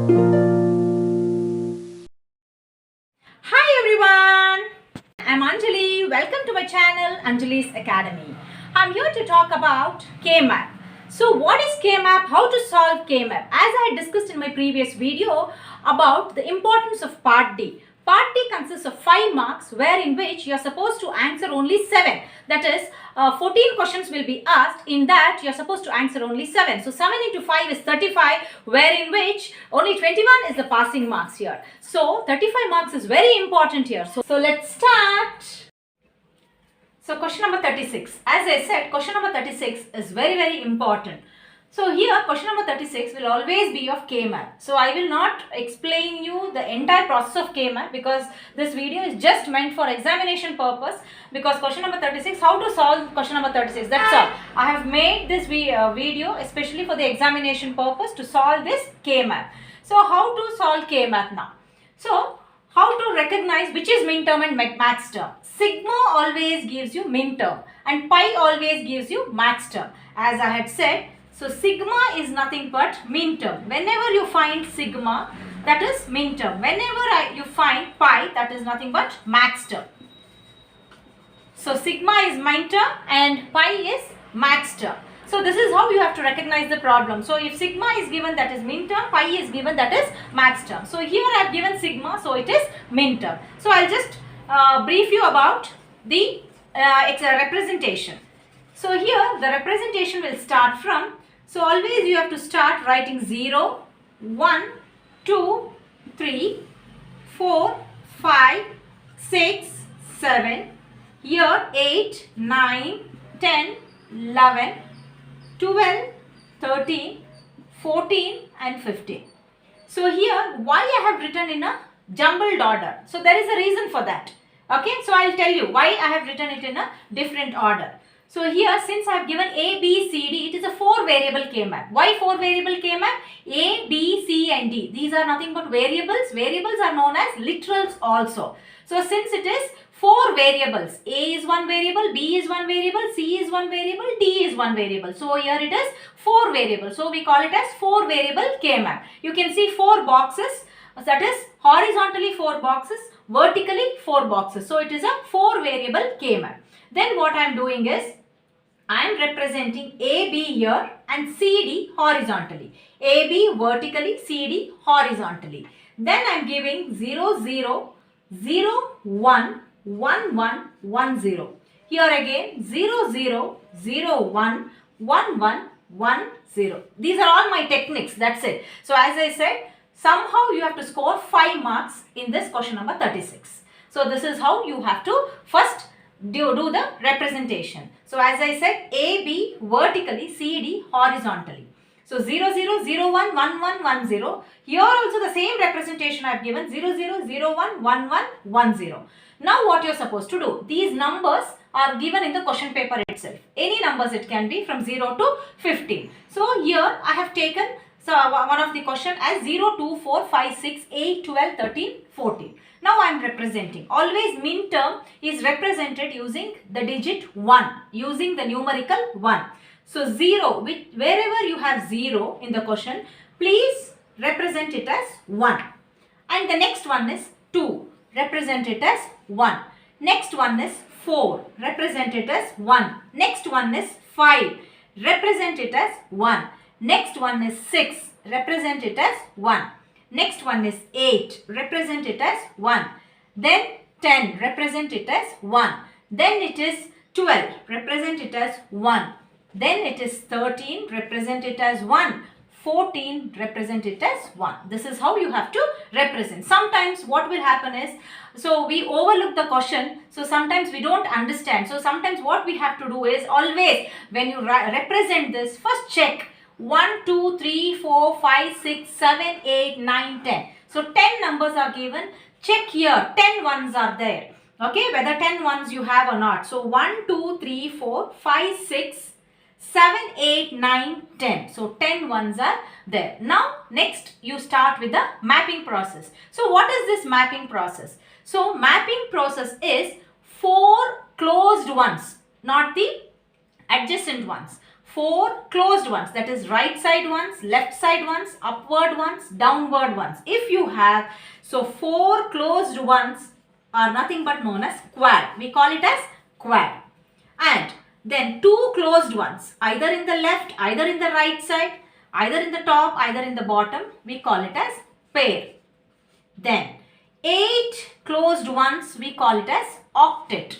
Hi everyone, I'm Anjali. Welcome to my channel Anjali's Academy. I'm here to talk about K-map. So what is K-map? How to solve K-map? As I had discussed in my previous video about the importance of Part D. Part D consists of 5 marks wherein which you are supposed to answer only 7. That is 14 questions will be asked. In that you are supposed to answer only 7. So 7 into 5 is 35 wherein which only 21 is the passing marks here. So 35 marks is very important here. So let's start. So question number 36. As I said, question number 36 is very important. So here question number 36 will always be of K-map. So I will not explain you the entire process of K-map because this video is just meant for examination purpose. Because question number 36, how to solve question number 36, that's all. I have made this video especially for the examination purpose to solve this K-map. So how to solve K-map now? So how to recognize which is min term and max term? Sigma always gives you min term and pi always gives you max term. As I had said, so sigma is nothing but min term. Whenever you find sigma, that is min term. Whenever you find pi, that is nothing but max term. So sigma is min term and pi is max term. So this is how you have to recognize the problem. So if sigma is given, that is min term, pi is given, that is max term. So here I have given sigma, so it is min term. So I'll just brief you about the representation. So here the representation will start from, so always you have to start writing 0, 1, 2, 3, 4, 5, 6, 7, here 8, 9, 10, 11, 12, 13, 14 and 15. So here why I have written in a jumbled order. So there is a reason for that. Okay, so I'll tell you why I have written it in a different order. So here since I have given A, B, C, D, it is a 4 variable K-map. Why 4 variable K-map? A, B, C and D. These are nothing but variables. Variables are known as literals also. So since it is 4 variables, A is one variable, B is one variable, C is one variable, D is one variable. So here it is 4 variables. So we call it as 4 variable K-map. You can see 4 boxes, that is horizontally 4 boxes, vertically 4 boxes. So it is a 4 variable K-map. Then what I am doing is, I am representing AB here and CD horizontally. AB vertically, CD horizontally. Then I am giving 0, 0, 0, 1, 1, 1, 1, 0. Here again 0, 0, 0, 1, 1, 1, 1, 0. These are all my techniques. That's it. So as I said, somehow you have to score 5 marks in this question number 36. So this is how you have to first do the representation. So as I said, A, B vertically, C, D horizontally. So 0, 0, 0, 1, 1, 1, 1, 0. Here also the same representation I have given 0, 0, 0, 1, 1, 1, 1, 0. Now what you are supposed to do? These numbers are given in the question paper itself. Any numbers it can be from 0 to 15. So here I have taken one of the question as 0, 2, 4, 5, 6, 8, 12, 13, 14. Now I am representing. Always min term is represented using the digit 1, using the numerical 1. So 0, wherever you have 0 in the question, please represent it as 1. And the next one is 2, represent it as 1. Next one is 4, represent it as 1. Next one is 5, represent it as 1. Next one is 6, represent it as 1. Next one is 8, represent it as 1. Then 10, represent it as 1. Then it is 12, represent it as 1. Then it is 13, represent it as 1. 14, represent it as 1. This is how you have to represent. Sometimes what will happen is, so we overlook the question. So sometimes we don't understand. So sometimes what we have to do is always when you represent this, first check 1, 2, 3, 4, 5, 6, 7, 8, 9, 10. So 10 numbers are given. Check here, 10 ones are there. Okay, whether 10 ones you have or not. So 1, 2, 3, 4, 5, 6, 7, 8, 9, 10. So 10 ones are there. Now next you start with the mapping process. So what is this mapping process? So mapping process is 4 closed ones, not the adjacent ones. 4 closed ones, that is right side ones, left side ones, upward ones, downward ones. If you have, so 4 closed ones are nothing but known as quad. We call it as quad. And then 2 closed ones, either in the left, either in the right side, either in the top, either in the bottom, we call it as pair. Then 8 closed ones, we call it as octet.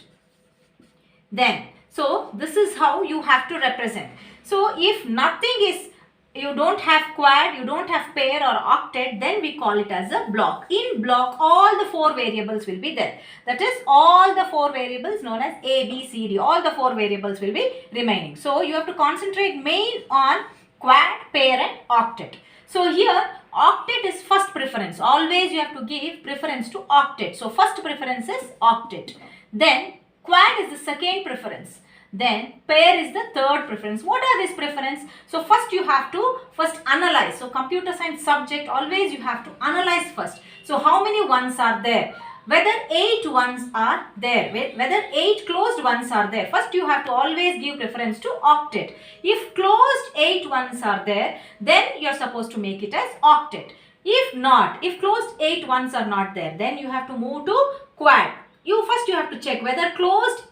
Then, so this is how you have to represent. So if nothing is, you don't have quad, you don't have pair or octet, then we call it as a block. In block, all the 4 variables will be there. That is, all the 4 variables known as A, B, C, D, all the 4 variables will be remaining. So you have to concentrate main on quad, pair and octet. So here, octet is first preference. Always you have to give preference to octet. So first preference is octet. Then quad is the second preference. Then pair is the third preference. What are these preference? So first you have to first analyze. So computer science subject, always you have to analyze first. So how many ones are there? Whether 8 ones are there, whether 8 closed ones are there. First you have to always give preference to octet. If closed 8 ones are there, then you are supposed to make it as octet. If not, if closed 8 ones are not there, then you have to move to quad. You have to check whether closed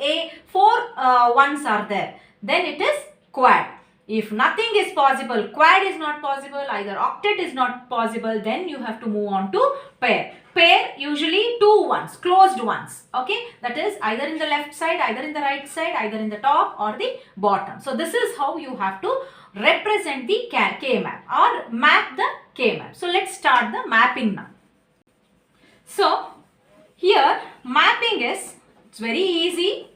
4 ones are there, then it is quad. If nothing is possible, quad is not possible, either octet is not possible, then you have to move on to pair. Pair usually 2 ones, closed ones, okay, that is either in the left side, either in the right side, either in the top or the bottom. So this is how you have to represent the K-map or map the K-map. So let's start the mapping now. So here mapping is, it's very easy.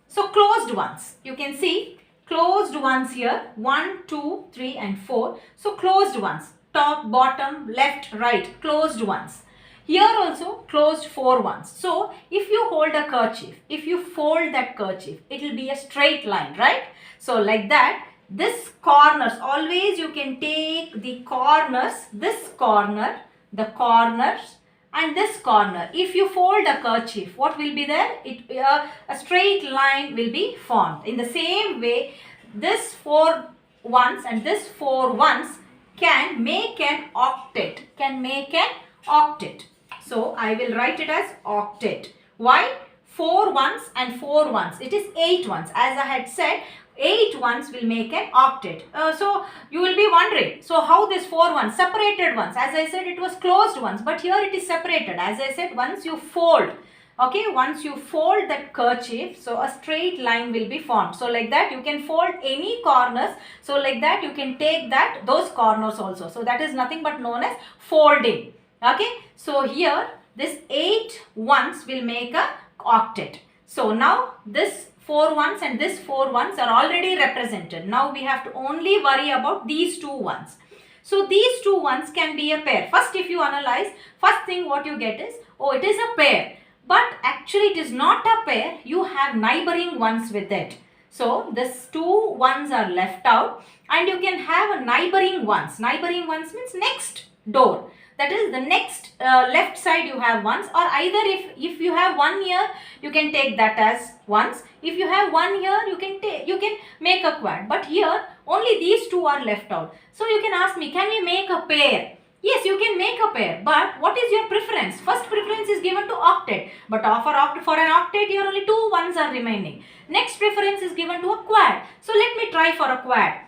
So closed ones, you can see closed ones here, 1, 2, 3 and 4. So closed ones, top, bottom, left, right, closed ones. Here also closed 4 ones. So if you hold a kerchief, if you fold that kerchief, it will be a straight line, right? So like that, this corners, always you can take the corners, this corner, the corners and this corner. If you fold a kerchief, what will be there? A straight line will be formed. In the same way, this 4 ones and this 4 ones can make an octet. So I will write it as octet. Why? 4 ones and 4 ones. It is 8 ones. As I had said, 8 ones will make an octet. So you will be wondering, so how this 4 ones, separated ones? As I said, it was closed ones, but here it is separated. As I said, once you fold, okay, once you fold that kerchief, so a straight line will be formed. So like that, you can fold any corners. So like that, you can take those corners also. So that is nothing but known as folding. Okay, so here this 8 ones will make a octet. So now this 4 ones and this 4 ones are already represented. Now we have to only worry about these 2 ones. So these 2 ones can be a pair. First, if you analyze, first thing what you get is, oh, it is a pair. But actually it is not a pair. You have neighboring ones with it. So this 2 ones are left out and you can have a neighboring ones. Neighboring ones means next door. That is the next left side you have ones, or either if you have 1 here, you can take that as ones. If you have 1 here, you can make a quad. But here only these 2 are left out. So you can ask me, can you make a pair? Yes, you can make a pair, but what is your preference? First preference is given to octet, but for an octet here only 2 ones are remaining. Next preference is given to a quad. So let me try for a quad.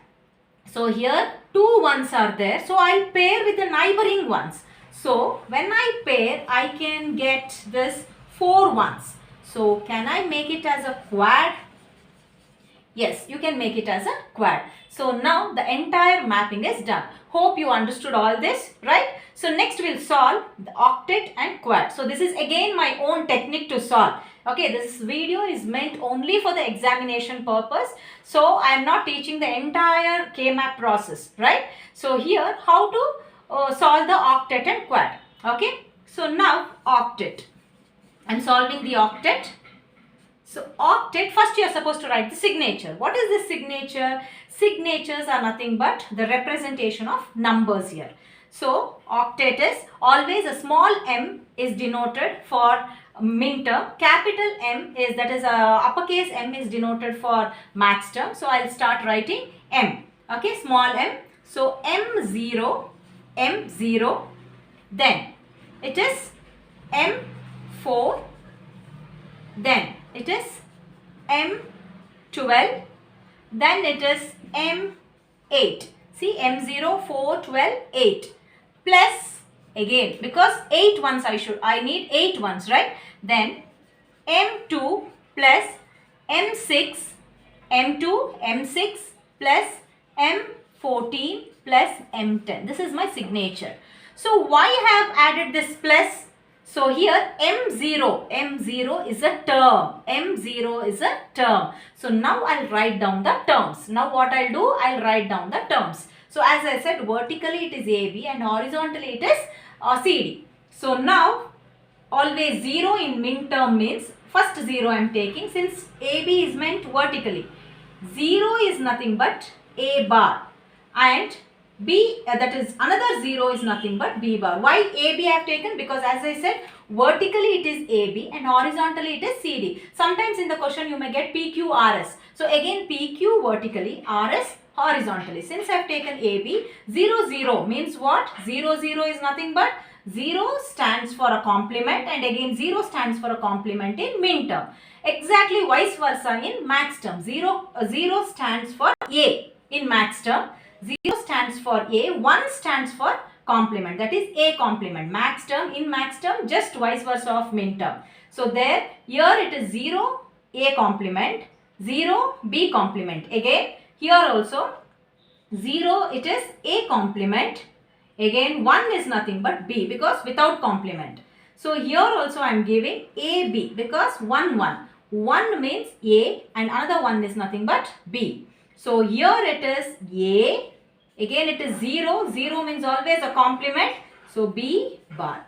So here 2 ones are there. So I'll pair with the neighboring ones. So when I pair, I can get this 4 ones. So can I make it as a quad? Yes, you can make it as a quad. So now the entire mapping is done. Hope you understood all this, right? So next we'll solve the octet and quad. So this is again my own technique to solve. Okay, this video is meant only for the examination purpose. So I am not teaching the entire K-map process, right? So here how to solve the octet and quad. Okay, so now octet. I am solving the octet. So octet, first you are supposed to write the signature. What is the signature? Signatures are nothing but the representation of numbers here. So octet is always a small m is denoted for min term. Capital M is, that is uppercase M is denoted for max term. So I'll start writing M. Okay, small m. So M0, then it is M4, then it is M12, then it is M8. See, M0, 4, 12, 8 plus again, because 8 ones I need 8 ones, right? Then M2 plus M6, M6 plus M14 plus M10. This is my signature. So why I have added this plus? So here M0 is a term. M0 is a term. So now I'll write down the terms. Now what I'll do? I'll write down the terms. So as I said, vertically it is AB and horizontally it is CD. So now always 0 in min term means first 0 I am taking, since AB is meant vertically. 0 is nothing but A bar, and B, that is another 0 is nothing but B bar. Why AB I have taken? Because as I said, vertically it is AB and horizontally it is CD. Sometimes in the question you may get PQ, RS. So again PQ vertically, RS horizontally. Since I have taken AB, 0, 0 means what? 0, 0 is nothing but 0 stands for a complement, and again 0 stands for a complement in min term. Exactly vice versa in max term. 0 stands for A in max term. 0 stands for A, 1 stands for complement, that is A complement. Max term, in max term, just vice versa of min term. So there, here it is 0 A complement, 0 B complement. Again, here also 0 it is A complement. Again 1 is nothing but B, because without complement. So here also I am giving AB, because 1 means A and another 1 is nothing but B. So here it is A, again it is 0, 0 means always a complement, so B bar.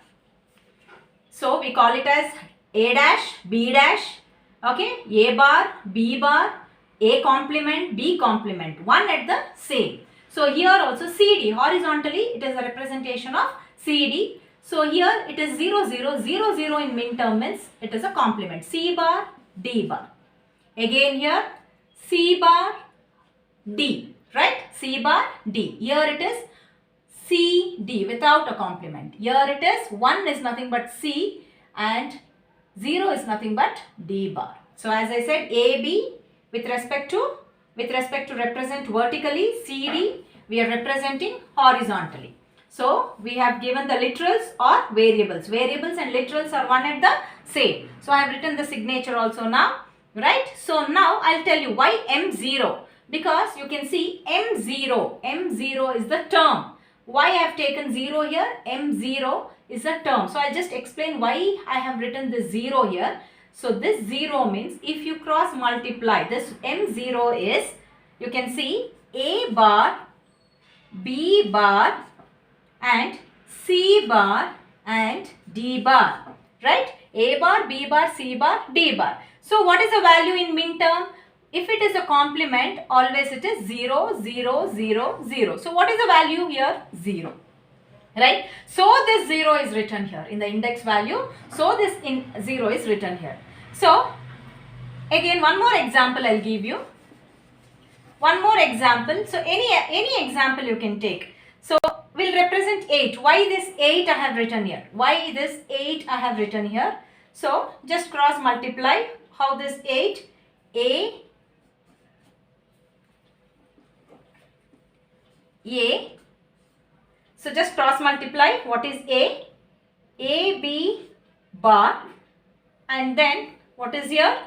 So we call it as A dash, B dash, okay, A bar, B bar, A complement, B complement, one at the same. So here also CD, horizontally it is a representation of CD. So here it is 0, 0, 0, 0 in min term means it is a complement, C bar, D bar. Again here C bar, D, right? C bar, D. Here it is C, D without a complement. Here it is 1 is nothing but C and 0 is nothing but D bar. So as I said, AB with respect to represent vertically, CD we are representing horizontally. So we have given the literals or variables. Variables and literals are one at the same. So I have written the signature also now, right? So now I'll tell you why M0. Because you can see M0 is the term. Why I have taken 0 here? M0 is a term. So I'll just explain why I have written this 0 here. So this 0 means if you cross multiply, this M0 is, you can see A bar, B bar and C bar and D bar, right? A bar, B bar, C bar, D bar. So what is the value in min term? If it is a complement, always it is 0, 0, 0, 0. So what is the value here? 0. Right? So this 0 is written here in the index value. So this 0 is written here. So again one more example I'll give you. One more example. So any example you can take. So we'll represent 8. Why this 8 I have written here? Why this 8 I have written here? So just cross multiply. How this 8? A. So just cross multiply. What is A? AB bar, and then what is here?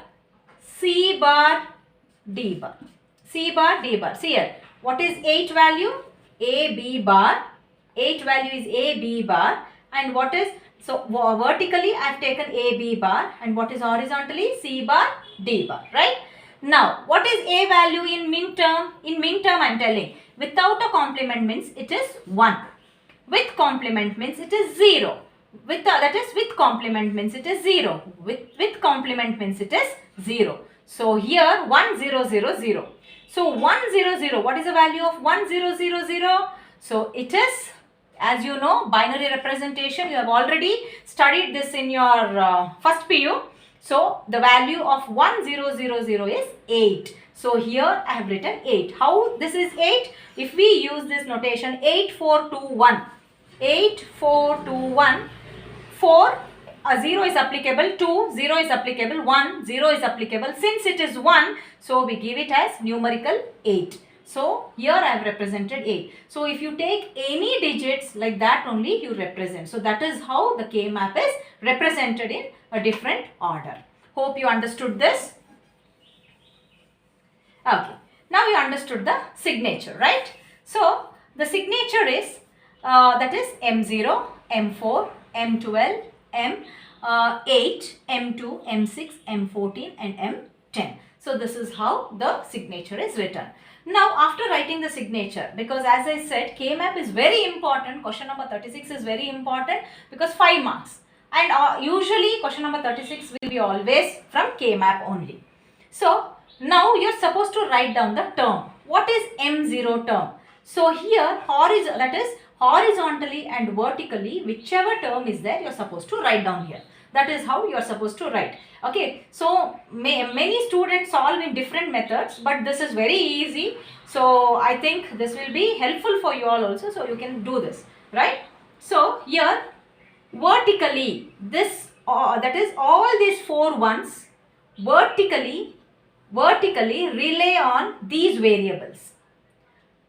C bar, D bar. C bar, D bar. See here. What is 8 value? AB bar. 8 value is AB bar. And what is, so vertically I have taken AB bar, and what is horizontally? C bar, D bar, right? Now, what is A value in min term? In min term I am telling, without a complement means it is 1. With complement means it is 0. That is with complement means it is 0. With complement means it is 0. So here 1, 0, 0, 0. So 1, 0, 0. What is the value of 1, 0, 0, 0? So it is As you know, binary representation, you have already studied this in your first PU. So the value of 1000 is 8. So here I have written 8. How this is 8? If we use this notation 8421, 8421, 4, 0 is applicable, 2, 0 is applicable, 1, 0 is applicable. Since it is 1, so we give it as numerical 8. So here I have represented 8. So if you take any digits like that only you represent. So that is how the K map is represented in a different order. Hope you understood this. Okay. Now you understood the signature, right? So the signature is that is M0, M4, M12, M8, M2, M6, M14 and M10. So this is how the signature is written. Now after writing the signature, because as I said, K-map is very important. Question number 36 is very important because 5 marks. And usually question number 36 will be always from K-map only. So now you are supposed to write down the term. What is M0 term? So here that is horizontally and vertically, whichever term is there, you are supposed to write down here. That is how you are supposed to write. Okay, so many students solve in different methods, but this is very easy. So I think this will be helpful for you all also. So you can do this, right? So here vertically, this that is all these 4 ones vertically rely on these variables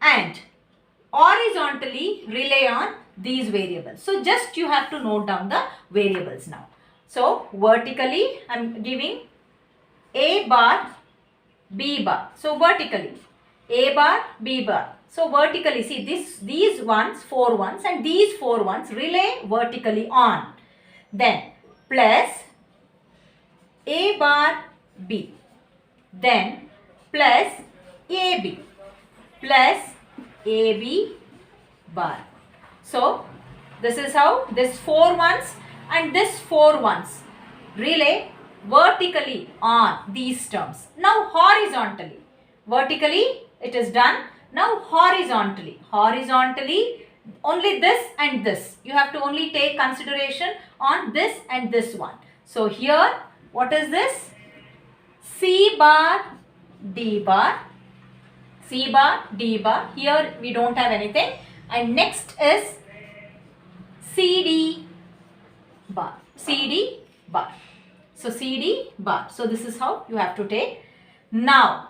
and horizontally rely on these variables. So just you have to note down the variables now. So vertically I am giving A bar, B bar. So vertically A bar, B bar. So vertically, see these ones, 4 ones and these 4 ones rely vertically on. Then plus A bar, B. Then plus AB plus AB bar. So this is how this 4 ones and this 4 ones relay vertically on these terms. Now horizontally, vertically it is done. Now horizontally only this and this. You have to only take consideration on this and this one. So here what is this? C bar, D bar, C bar, D bar. Here we don't have anything. And next is CD bar, CD bar. So CD bar. So this is how you have to take. Now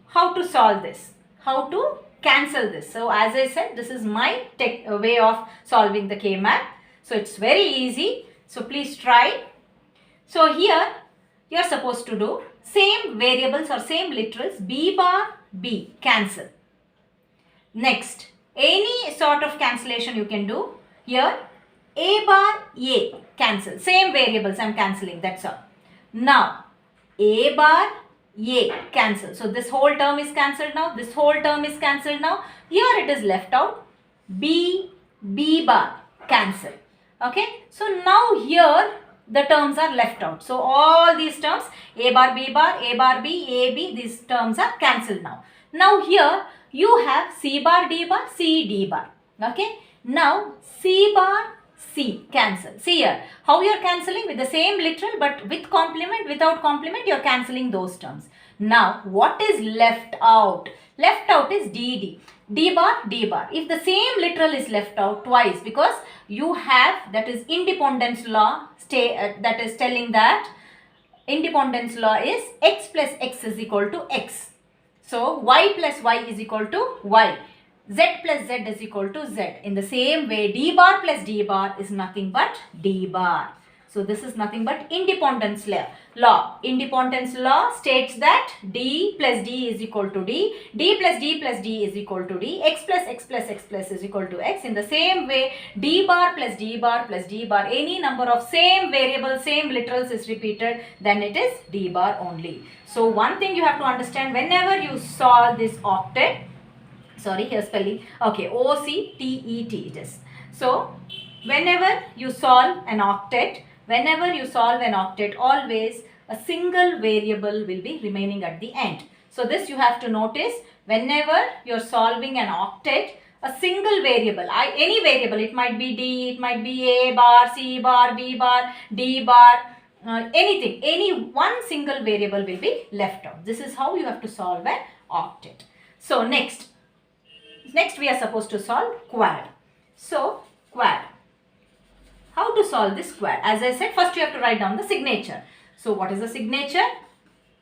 how to solve this? How to cancel this? So as I said, this is my way of solving the K-map. So it's very easy. So please try. So here you are supposed to do same variables or same literals, B bar, B, cancel. Next, any sort of cancellation you can do. Here A bar, A, cancel. Same variables I am cancelling, that's all. Now A bar, A, cancel. So this whole term is cancelled now. This whole term is cancelled now. Here it is left out. B, B bar, cancel. Okay. So now here the terms are left out. So all these terms A bar, B bar, A bar, B, A, B, these terms are cancelled now. Now here you have C bar, D bar, C, D bar. Okay. Now C bar, C, cancel. See here how you are cancelling with the same literal but with complement, without complement you are cancelling those terms. Now what is left out? Left out is D, D bar, D bar. If the same literal is left out twice because you have, that is independence law, that is telling that independence law is x plus x is equal to x. So y plus y is equal to y. Z plus Z is equal to Z. In the same way, D bar plus D bar is nothing but D bar. So this is nothing but independence law. Independence law states that D plus D is equal to D. D plus D plus D is equal to D. X plus X plus X plus is equal to X. In the same way, D bar plus D bar plus D bar, any number of same variable, same literals is repeated, then it is D bar only. So one thing you have to understand, whenever you solve this octet, sorry, here spelling, okay, O-C-T-E-T it is. So whenever you solve an octet, always a single variable will be remaining at the end. So this you have to notice, whenever you are solving an octet, a single variable, any variable, it might be D, it might be A bar, C bar, B bar, D bar, anything, any one single variable will be left out. This is how you have to solve an octet. So next we are supposed to solve quad. So quad. How to solve this quad? As I said, first you have to write down the signature. So what is the signature?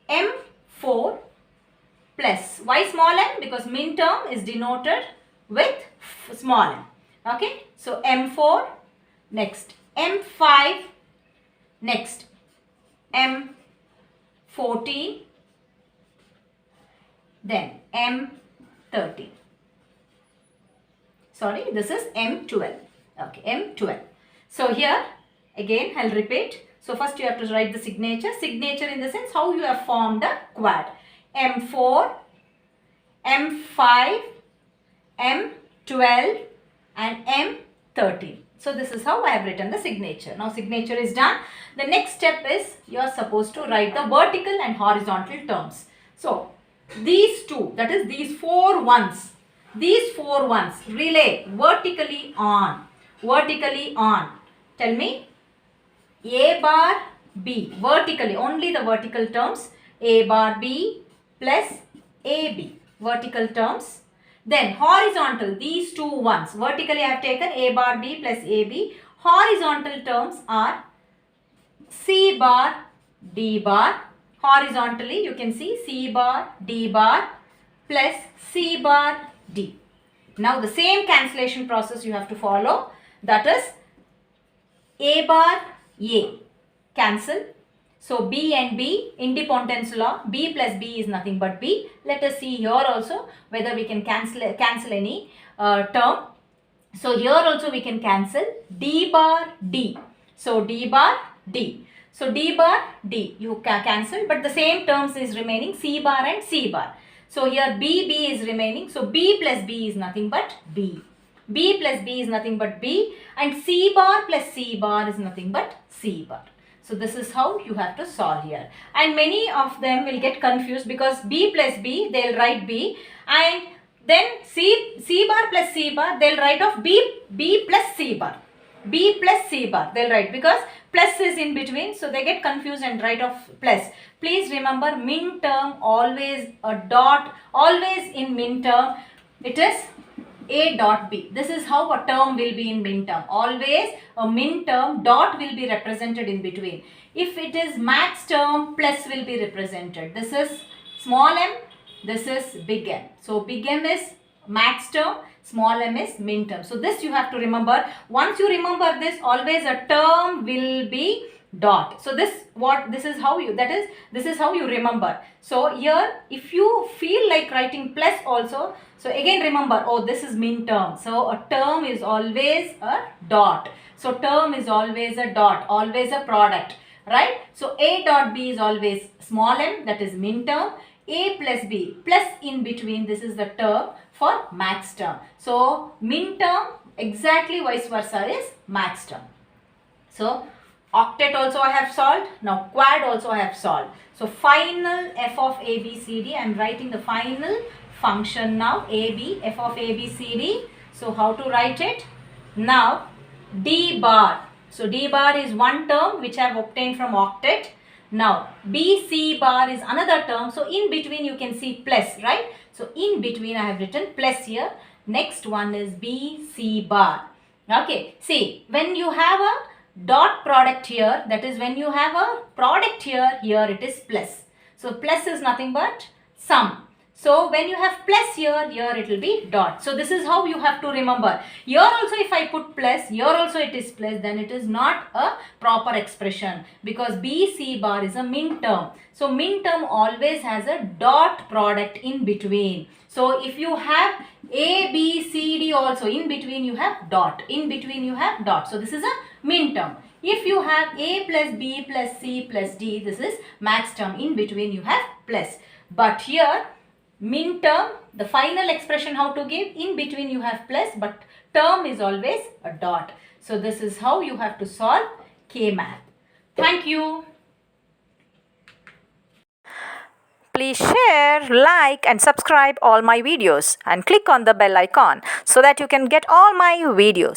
M4 plus. Why small m? Because min term is denoted with small m. Okay. So M4, next M5, next M14, then M13. Sorry, this is M12. Okay, M12. So here again I'll repeat. So first you have to write the signature. Signature in the sense how you have formed a quad. M4, M5, M12 and M13. So this is how I have written the signature. Now signature is done. The next step is you are supposed to write the vertical and horizontal terms. So these two, that is these four ones relay vertically on. Vertically on. Tell me. A bar B, vertically, only the vertical terms, A bar B plus AB, vertical terms. Then horizontal, these two ones, vertically I have taken A bar B plus AB. Horizontal terms are C bar D bar. Horizontally you can see C bar D bar plus C bar D. Now the same cancellation process you have to follow, that is A bar A, cancel. So B and B, independence law, B plus B is nothing but B. Let us see here also whether we can cancel any term. So here also we can cancel D bar D. So D bar D. So D bar D you can cancel, but the same terms is remaining, C bar and C bar. So here B is remaining. So B plus B is nothing but B. B plus B is nothing but B, and C bar plus C bar is nothing but C bar. So this is how you have to solve here. And many of them will get confused because B plus B, they'll write B, and then C bar plus C bar, they'll write of B plus C bar. B plus C bar, they'll write because plus is in between, so they get confused and write of plus. Please remember, min term always a dot, always in min term it is A dot B. This is how a term will be in min term. Always a min term dot will be represented in between. If it is max term, plus will be represented. This is small m, this is big M. So big M is max term, small m is min term. So this you have to remember. Once you remember this, always a term will be dot. So this is how you remember. So here if you feel like writing plus also, so again remember, oh, this is min term. So a term is always a dot. So term is always a dot, always a product, right? So A dot B is always small m, that is min term. A plus B, plus in between, this is the term for max term. So min term exactly vice versa is max term. So octet also I have solved. Now quad also I have solved. So final f of a, b, c, d. I am writing the final function now. A, b, f of a, b, c, d. So how to write it? Now d bar. So d bar is one term which I have obtained from octet. Now b, c bar is another term. So in between you can see plus, right? So in between I have written plus here. Next one is b, c bar. Okay. See, when you have a dot product here, that is when you have a product here, here it is plus. So plus is nothing but sum. So when you have plus here, here it will be dot. So this is how you have to remember. Here also if I put plus, here also it is plus, then it is not a proper expression because B, C bar is a min term. So min term always has a dot product in between. So if you have A, B, C, D also, in between you have dot. In between you have dot. So this is a min term. If you have A plus B plus C plus D, this is max term. In between you have plus. But here min term, the final expression how to give, in between you have plus, but term is always a dot. So this is how you have to solve K math. Thank you. Please share, like and subscribe all my videos and click on the bell icon so that you can get all my videos.